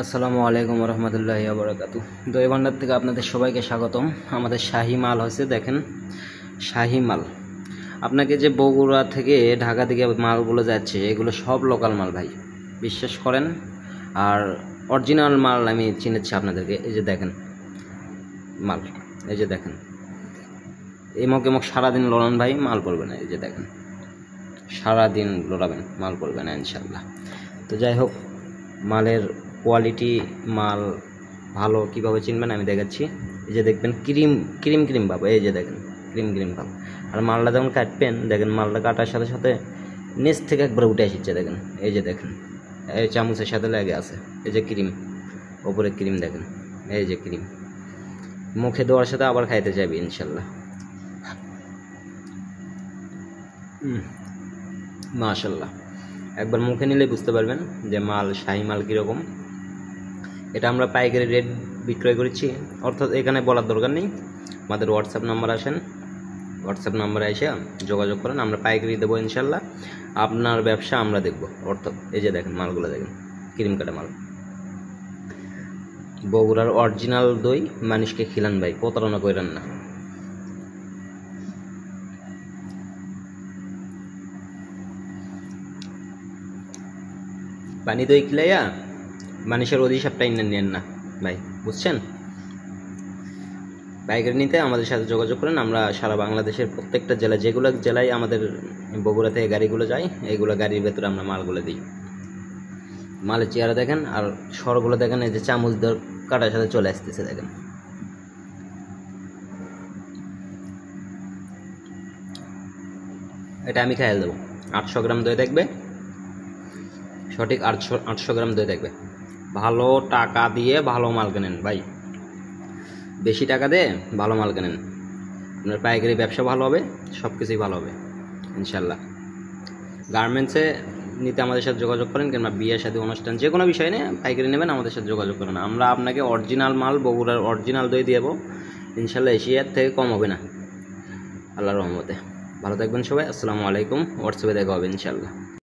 আসসালামু আলাইকুম রহমতুল্লাহি ওয়া বারাকাতুহু। দই ভান্ডার থেকে আপনাদের সবাইকে স্বাগতম। আমাদের শাহী মাল হচ্ছে, দেখেন শাহী মাল। আপনাকে যে বগুড়া থেকে ঢাকা থেকে মালগুলো যাচ্ছে এগুলো সব লোকাল মাল ভাই, বিশ্বাস করেন। আর অরিজিনাল মাল আমি চিনেছি আপনাদেরকে। এই যে দেখেন মাল, এই যে দেখেন এমক সারাদিন লড়ান ভাই, মাল পড়বে না। এই যে দেখেন সারাদিন লড়াবেন, মাল পড়বে না ইনশাল্লাহ। তো যাই হোক, মালের কোয়ালিটি, মাল ভালো কীভাবে চিনবেন আমি দেখাচ্ছি। এই যে দেখবেন ক্রিম ক্রিম ক্রিম পাবো, এই যে দেখেন ক্রিম ক্রিম পাবো। আর মালটা যখন কাটবেন দেখেন মালটা কাটার সাথে সাথে নিচ থেকে একবার উঠে আসছে, দেখেন এই যে দেখেন এই চামচের সাথে লেগে আছে। এই যে ক্রিম, ওপরে ক্রিম দেখেন, এই যে ক্রিম মুখে দেওয়ার সাথে আবার খাইতে যাবে ইনশাল্লাহ। মাশাল্লাহ, একবার মুখে নিলে বুঝতে পারবেন যে মাল শাহী মাল কীরকম। এটা আমরা পাইকারি রেট বিক্রয় করেছি, অর্থাৎ এখানে বলার দরকার নেই। আমাদের হোয়াটসঅ্যাপ নাম্বার আসেন, হোয়াটসঅ্যাপ নাম্বারে এসে যোগাযোগ করেন, আমরা পাইকারি দেবো ইনশাল্লাহ। আপনার ব্যবসা আমরা দেখব। অর্থাৎ এই যে দেখেন মালগুলো দেখেন, ক্রিম কাটা মাল। বগুড়ার অরিজিনাল দই মানুষকে খিলান ভাই, প্রতারণা করেন না। পানি দই খিলাইয়া মানুষের অধিসাপটা ইন্না নেন না ভাই, বুঝছেন। পাইকারি নিতে আমাদের সাথে যোগাযোগ করেন। আমরা সারা বাংলাদেশের প্রত্যেকটা জেলা, যেগুলো জেলায় আমাদের বগুড়া থেকে গাড়িগুলো যায়, এইগুলো গাড়ির ভেতরে আমরা মালগুলো দিই। মালের চেহারা দেখেন আর সরগুলো দেখেন, এই যে চামচ দর কাটার সাথে চলে আসতেছে দেখেন। এটা আমি খাইয়ে দেবো। 800 গ্রাম দই দেখবে, সঠিক 800 গ্রাম দই দেখবে। ভালো টাকা দিয়ে ভালো মাল কেনেন ভাই, বেশি টাকা দিয়ে ভালো মাল কেনেন, আপনার পাইকারি ব্যবসা ভালো হবে, সব কিছুই ভালো হবে ইনশাল্লাহ। গার্মেন্টসে নিতে আমাদের সাথে যোগাযোগ করেন, কিংবা বিয়ে শাদী অনুষ্ঠান যে কোনো বিষয় নিয়ে পাইকারি নেবেন আমাদের সাথে যোগাযোগ করেন। আমরা আপনাকে অরিজিনাল মাল, বগুড়ার অরিজিনাল দই দেবো ইনশাল্লাহ। এশিয়ার থেকে কম হবে না আল্লাহর রহমতে। ভালো থাকবেন সবাই, আসসালামু আলাইকুম। হোয়াটসঅ্যাপে দেখা হবে ইনশাল্লাহ।